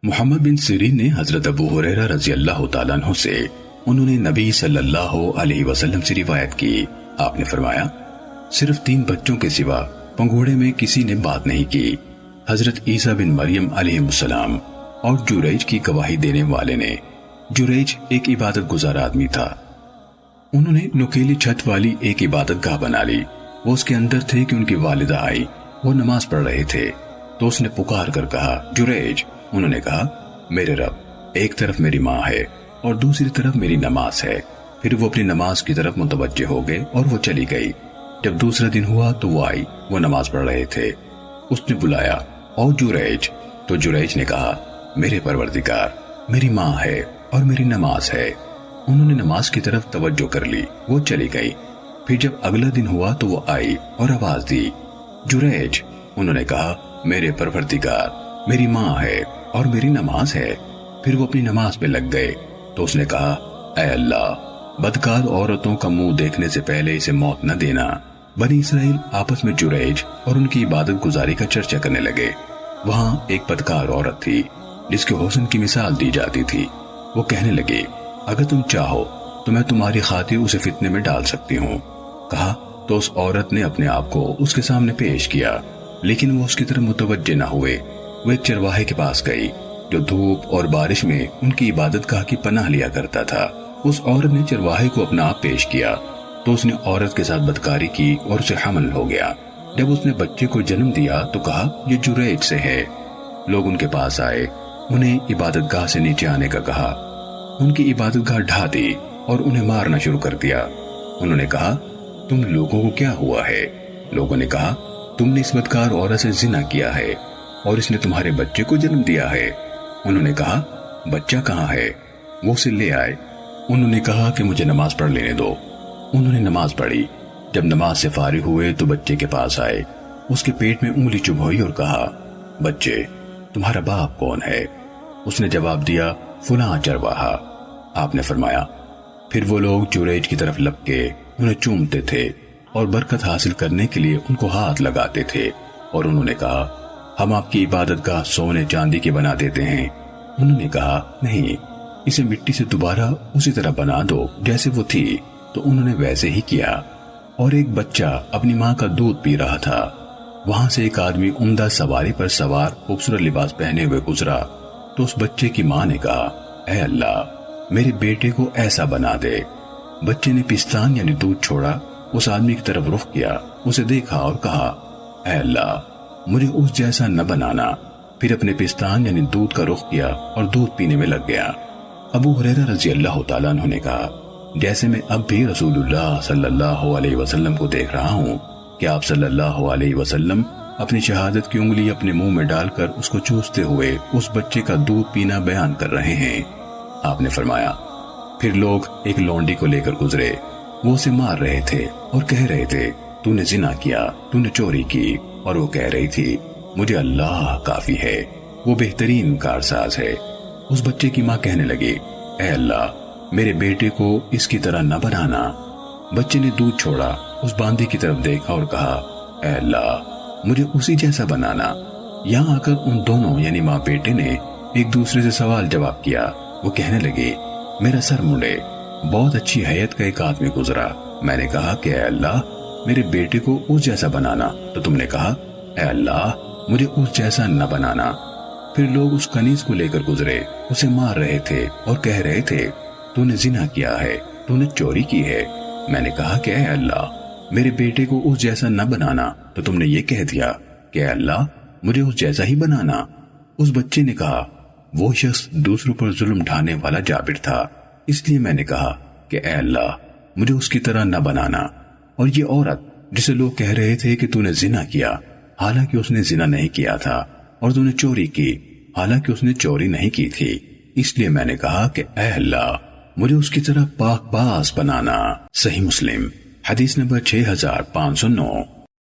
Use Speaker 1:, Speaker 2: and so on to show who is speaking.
Speaker 1: محمد بن سیرین نے حضرت ابو ہریرہ رضی اللہ تعالیٰ عنہ سے انہوں نے نبی صلی اللہ علیہ وسلم سے روایت کی، آپ نے فرمایا صرف 3 بچوں کے سوا پنگوڑے میں کسی نے بات نہیں کی، حضرت عیسیٰ بن مریم علیہ السلام اور جریج کی گواہی دینے والے نے۔ جریج ایک عبادت گزار آدمی تھا، انہوں نے نکیلی چھت والی ایک عبادت گاہ بنا لی۔ وہ اس کے اندر تھے کہ ان کی والدہ آئی، وہ نماز پڑھ رہے تھے تو اس نے پکار کر کہا جریج۔ انہوں نے کہا میرے رب، ایک طرف میری ماں ہے اور دوسری طرف میری نماز ہے۔ پھر وہ اپنی نماز کی طرف متوجہ ہو گئے اور وہ چلی گئی۔ جب دوسرا دن ہوا تو وہ آئی، وہ نماز پڑھ رہے تھے، اس نے بلایا او جریج، تو جریج نے کہا میرے پروردگار، میری ماں ہے اور میری نماز ہے۔ انہوں نے نماز کی طرف توجہ کر لی، وہ چلی گئی۔ پھر جب اگلا دن ہوا تو وہ آئی اور آواز دی جریج۔ انہوں نے کہا میرے پروردگار، میری ماں ہے اور میری نماز ہے۔ پھر وہ اپنی نماز پہ لگ گئے تو اس نے کہا اے اللہ، بدکار عورتوں کا منہ دیکھنے سے پہلے اسے موت نہ دینا۔ بنی اسرائیل آپس میں جریج اور ان کی عبادت گزاری کا چرچا کرنے لگے۔ وہاں ایک بدکار عورت تھی جس کے حسن کی مثال دی جاتی تھی۔ وہ کہنے لگے اگر تم چاہو تو میں تمہاری خاطر اسے فتنے میں ڈال سکتی ہوں۔ کہا تو اس عورت نے اپنے آپ کو اس کے سامنے پیش کیا، لیکن وہ اس کی طرف متوجہ نہ ہوئے۔ وہ ایک چرواہے کے پاس گئی جو دھوپ اور بارش میں ان کی عبادت گاہ کی پناہ لیا کرتا تھا۔ اس عورت نے چرواہے کو اپنا آپ پیش کیا تو اس نے عورت کے ساتھ بدکاری کی اور اسے حمل ہو گیا۔ جب اس نے بچے کو جنم دیا تو کہا یہ جریج سے ہے۔ لوگ ان کے پاس آئے، انہیں عبادت گاہ سے نیچے آنے کا کہا۔ ان کی عبادت گاہ ڈھا دی اور انہیں مارنا شروع کر دیا۔ انہوں نے کہا تم لوگوں کو کیا ہوا ہے؟ لوگوں نے کہا تم نے اس بدکار عورت سے زنا کیا ہے اور اس نے تمہارے بچے کو جنم دیا ہے۔ انہوں نے کہا بچہ کہاں ہے؟ وہ اسے لے آئے۔ انہوں نے کہا کہ مجھے نماز پڑھ لینے دو۔ انہوں نے نماز پڑھی۔ جب نماز سے فارغ ہوئے تو بچے کے پاس آئے، اس کے پیٹ میں انگلی چبھوئی اور کہا بچے تمہارا باپ کون ہے؟ اس نے جواب دیا فلاں چرواہا۔ آپ نے فرمایا پھر وہ لوگ جریج کی طرف لپ کے انہیں چومتے تھے اور برکت حاصل کرنے کے لیے ان کو ہاتھ لگاتے تھے، اور انہوں نے کہا ہم آپ کی عبادت گاہ سونے چاندی کی بنا دیتے ہیں۔ انہوں نے کہا نہیں، اسے مٹی سے دوبارہ اسی طرح بنا دو جیسے وہ تھی۔ تو انہوں نے ویسے ہی کیا، اور ایک بچہ اپنی ماں کا دودھ پی رہا تھا۔ وہاں سے ایک آدمی عمدہ سواری پر سوار خوبصورت لباس پہنے ہوئے گزرا تو اس بچے کی ماں نے کہا اے اللہ، میرے بیٹے کو ایسا بنا دے۔ بچے نے پستان یعنی دودھ چھوڑا، اس آدمی کی طرف رخ کیا، اسے دیکھا اور کہا اے اللہ، مجھے اس جیسا نہ بنانا۔ پھر اپنے پستان یعنی دودھ کا رخ کیا اور دودھ پینے میں لگ گیا۔ ابو ہریرہ رضی اللہ تعالیٰ عنہ نے کہا جیسے میں اب بھی رسول اللہ صلی اللہ علیہ وسلم کو دیکھ رہا ہوں کہ آپ صلی اللہ علیہ وسلم اپنی شہادت کی انگلی اپنے منہ میں ڈال کر اس کو چوستے ہوئے اس بچے کا دودھ پینا بیان کر رہے ہیں۔ آپ نے فرمایا پھر لوگ ایک لونڈی کو لے کر گزرے، وہ اسے مار رہے تھے اور کہہ رہے تھے تو نے زنا کیا، تو نے چوری کی، اور وہ کہہ رہی تھی مجھے اللہ کافی ہے، وہ بہترین کارساز ہے۔ اس بچے کی ماں کہنے لگی اے اللہ، میرے بیٹے کو اس کی طرح نہ بنانا۔ بچے نے دودھ چھوڑا، اس باندی کی طرف دیکھا اور کہا اے اللہ، مجھے اسی جیسا بنانا۔ یہاں آ کر ان دونوں یعنی ماں بیٹے نے ایک دوسرے سے سوال جواب کیا۔ وہ کہنے لگے میرا سر مڑے۔ بہت اچھی حیت کا ایک آدمی گزرا، میں نے کہا کہ اے اللہ، میرے بیٹے کو اس جیسا بنانا، تو تم نے کہا اے اللہ، مجھے اس جیسا نہ بنانا۔ پھر لوگ اس کنیز کو لے کر گزرے، اسے مار رہے تھے اور کہہ رہے تھے تو نے زنا کیا ہے، تو نے چوری کی ہے۔ میں نے کہا کہ اے اللہ، میرے بیٹے کو اس جیسا نہ بنانا، تو تم نے یہ کہہ دیا کہ اے اللہ، مجھے اس جیسا ہی بنانا۔ اس بچے نے کہا وہ شخص دوسروں پر ظلم ڈھانے والا جابر تھا، اس لیے میں نے کہا کہ اے اللہ، مجھے اس کی طرح نہ بنانا۔ اور یہ عورت جسے لوگ کہہ رہے تھے کہ تو نے زنا کیا، حالانکہ اس نے زنا نہیں کیا تھا، اور تو نے چوری کی، حالانکہ اس نے چوری نہیں کی تھی، اس لیے میں نے کہا کہ اے اللہ، مجھے اس کی طرح پاک باز بنانا۔ صحیح مسلم حدیث نمبر 6509۔